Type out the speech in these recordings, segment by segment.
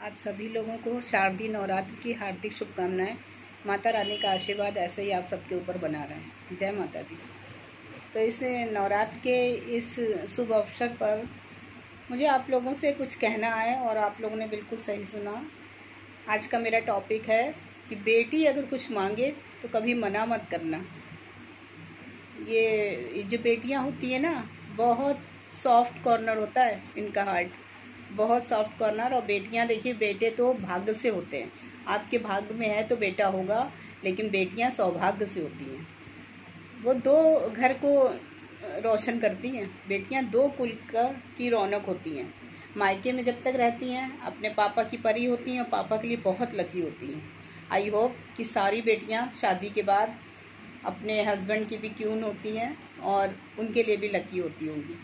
आप सभी लोगों को शारदीय नवरात्र की हार्दिक शुभकामनाएं। माता रानी का आशीर्वाद ऐसे ही आप सबके ऊपर बना रहे। जय माता दी। तो इस नवरात्र के इस शुभ अवसर पर मुझे आप लोगों से कुछ कहना है और आप लोगों ने बिल्कुल सही सुना। आज का मेरा टॉपिक है कि बेटी अगर कुछ मांगे तो कभी मना मत करना। ये जो बेटियां होती है ना, बहुत सॉफ्ट कॉर्नर होता है इनका हार्ट, बहुत सॉफ्ट कॉर्नर। और बेटियां देखिए, बेटे तो भाग्य से होते हैं। आपके भाग्य में है तो बेटा होगा, लेकिन बेटियां सौभाग्य से होती हैं। वो दो घर को रोशन करती हैं। बेटियां दो कुल की रौनक होती हैं। मायके में जब तक रहती हैं अपने पापा की परी होती हैं और पापा के लिए बहुत लकी होती हैं। आई होप कि सारी बेटियां शादी के बाद अपने हस्बैंड की भी क्यून होती हैं और उनके लिए भी लकी होती होंगी।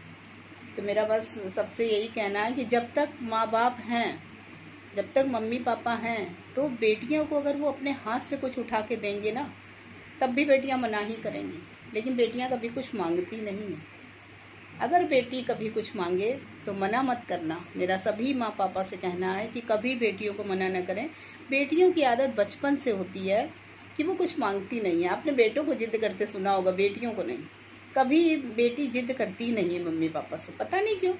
तो मेरा बस सबसे यही कहना है कि जब तक माँ बाप हैं, जब तक मम्मी पापा हैं, तो बेटियों को अगर वो अपने हाथ से कुछ उठा के देंगे ना, तब भी बेटियां मना ही करेंगी। लेकिन बेटियां कभी कुछ मांगती नहीं हैं। अगर बेटी कभी कुछ मांगे तो मना मत करना। मेरा सभी माँ पापा से कहना है कि कभी बेटियों को मना न करें। बेटियों की आदत बचपन से होती है कि वो कुछ मांगती नहीं है। आपने बेटों को जिद करते सुना होगा, बेटियों को नहीं। कभी बेटी जिद करती नहीं है मम्मी पापा से, पता नहीं क्यों।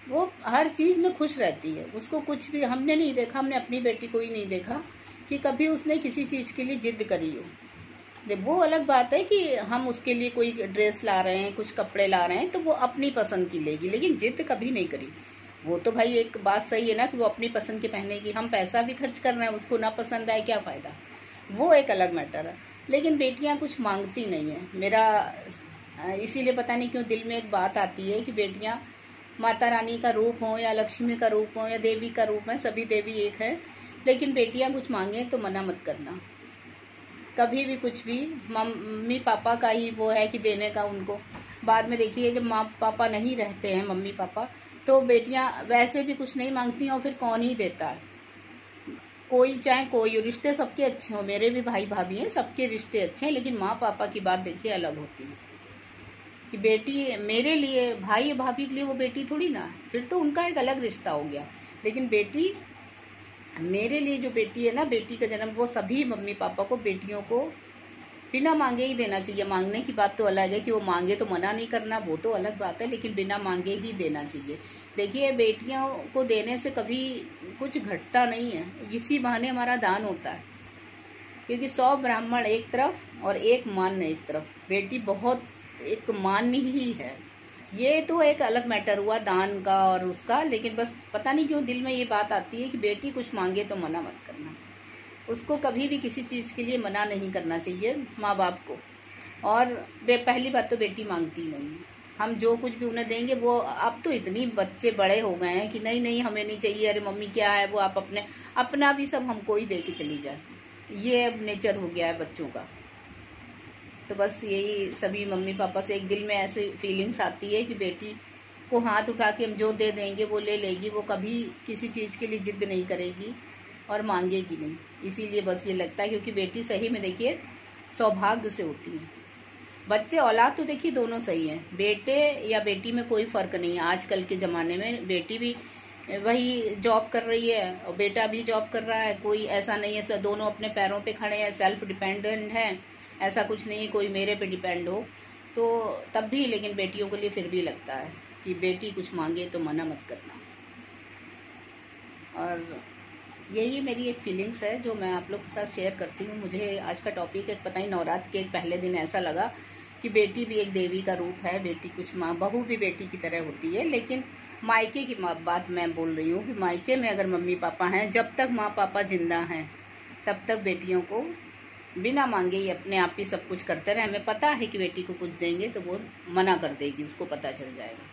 वो हर चीज़ में खुश रहती है। उसको कुछ भी हमने नहीं देखा, हमने अपनी बेटी को ही नहीं देखा कि कभी उसने किसी चीज़ के लिए जिद करी हो। वो अलग बात है कि हम उसके लिए कोई ड्रेस ला रहे हैं, कुछ कपड़े ला रहे हैं, तो वो अपनी पसंद की लेगी, लेकिन जिद कभी नहीं करी। वो तो भाई एक बात सही है ना कि वो अपनी पसंद के पहनेगी। हम पैसा भी खर्च कर रहे हैं, उसको ना पसंद आए क्या फ़ायदा, वो एक अलग मैटर है। लेकिन बेटियां कुछ मांगती नहीं है। मेरा इसीलिए पता नहीं क्यों दिल में एक बात आती है कि बेटियां माता रानी का रूप हो या लक्ष्मी का रूप हो या देवी का रूप है, सभी देवी एक है। लेकिन बेटियां कुछ मांगे तो मना मत करना कभी भी। कुछ भी मम्मी पापा का ही वो है कि देने का उनको। बाद में देखिए जब माँ पापा नहीं रहते हैं, मम्मी पापा, तो बेटियां वैसे भी कुछ नहीं मांगती हैं और फिर कौन ही देता है। कोई चाहे कोई, रिश्ते सबके अच्छे हो, मेरे भी भाई भाभी हैं, सबके रिश्ते अच्छे हैं, लेकिन माँ पापा की बात देखिए अलग होती है कि बेटी मेरे लिए, भाई भाभी के लिए वो बेटी थोड़ी ना, फिर तो उनका एक अलग रिश्ता हो गया। लेकिन बेटी मेरे लिए, जो बेटी है ना, बेटी का जन्म, वो सभी मम्मी पापा को बेटियों को बिना मांगे ही देना चाहिए। मांगने की बात तो अलग है कि वो मांगे तो मना नहीं करना, वो तो अलग बात है, लेकिन बिना मांगे ही देना चाहिए। देखिए बेटियों को देने से कभी कुछ घटता नहीं है, इसी बहाने हमारा दान होता है। क्योंकि 100 ब्राह्मण एक तरफ और एक मान्य एक तरफ, बेटी बहुत एक मान्य ही है। ये तो एक अलग मैटर हुआ दान का और उसका। लेकिन बस पता नहीं क्यों दिल में ये बात आती है कि बेटी कुछ मांगे तो मना मत करना। उसको कभी भी किसी चीज़ के लिए मना नहीं करना चाहिए माँ बाप को। और पहली बात तो बेटी मांगती नहीं है। हम जो कुछ भी उन्हें देंगे, वो अब तो इतनी बच्चे बड़े हो गए हैं कि नहीं नहीं हमें नहीं चाहिए, अरे मम्मी क्या है, वो आप अपना भी सब हमको ही दे के चली जाए। ये अब नेचर हो गया है बच्चों का। तो बस यही सभी मम्मी पापा से एक दिल में ऐसे फीलिंग्स आती है कि बेटी को हाथ उठा के हम जो दे देंगे वो ले लेगी। वो कभी किसी चीज़ के लिए जिद नहीं करेगी और मांगेगी नहीं। इसीलिए बस ये लगता है, क्योंकि बेटी सही में देखिए सौभाग्य से होती है। बच्चे औलाद तो देखिए दोनों सही हैं, बेटे या बेटी में कोई फ़र्क नहीं है। आजकल के ज़माने में बेटी भी वही जॉब कर रही है और बेटा भी जॉब कर रहा है। कोई ऐसा नहीं है, दोनों अपने पैरों पे खड़े हैं, सेल्फ डिपेंडेंट हैं। ऐसा कुछ नहीं है कोई मेरे पे डिपेंड हो। तो तब भी लेकिन बेटियों के लिए फिर भी लगता है कि बेटी कुछ मांगे तो मना मत करना। और यही मेरी एक फीलिंग्स है जो मैं आप लोग के साथ शेयर करती हूँ। मुझे आज का टॉपिक एक पता ही नवरात्र के एक पहले दिन ऐसा लगा कि बेटी भी एक देवी का रूप है। बेटी कुछ बहू भी बेटी की तरह होती है। लेकिन मायके की बात मैं बोल रही हूँ कि मायके में अगर मम्मी पापा हैं, जब तक माँ पापा जिंदा हैं, तब तक बेटियों को बिना मांगे ही अपने आप ही सब कुछ करते रहे। हमें पता है कि बेटी को कुछ देंगे तो वो मना कर देगी, उसको पता चल जाएगा।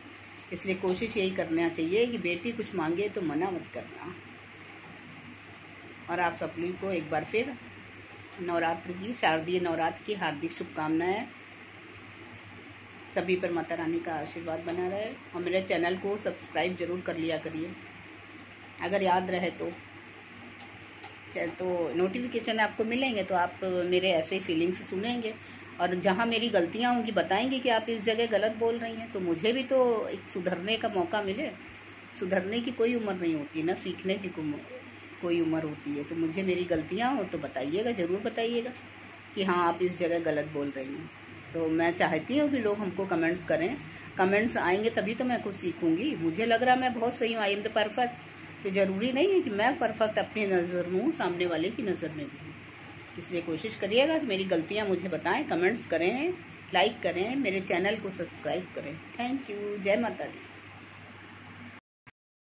इसलिए कोशिश यही करना चाहिए कि बेटी कुछ मांगे तो मना मत करना। और आप सब लोगों को एक बार फिर नवरात्र की, शारदीय नवरात्र की हार्दिक शुभकामनाएं। सभी पर माता रानी का आशीर्वाद बना रहे। और मेरे चैनल को सब्सक्राइब जरूर कर लिया करिए, अगर याद रहे तो नोटिफिकेशन आपको मिलेंगे तो आप मेरे ऐसे फीलिंग्स सुनेंगे। और जहाँ मेरी गलतियाँ होंगी बताएंगे कि आप इस जगह गलत बोल रही हैं, तो मुझे भी तो एक सुधरने का मौका मिले। सुधरने की कोई उम्र नहीं होती ना, सीखने की कोई उम्र होती है। तो मुझे मेरी गलतियाँ हो तो बताइएगा, ज़रूर बताइएगा कि हाँ आप इस जगह गलत बोल रही हैं। तो मैं चाहती हूँ कि लोग हमको कमेंट्स करें, कमेंट्स आएंगे तभी तो मैं कुछ सीखूंगी। मुझे लग रहा है मैं बहुत सही हूँ, आई एम द परफेक्ट, तो ज़रूरी नहीं है कि मैं परफेक्ट अपनी नज़र में हूँ, सामने वाले की नज़र में भी हूँ। इसलिए कोशिश करिएगा कि मेरी गलतियाँ मुझे बताएं, कमेंट्स करें, लाइक करें, मेरे चैनल को सब्सक्राइब करें। Thank you. जय माता दी।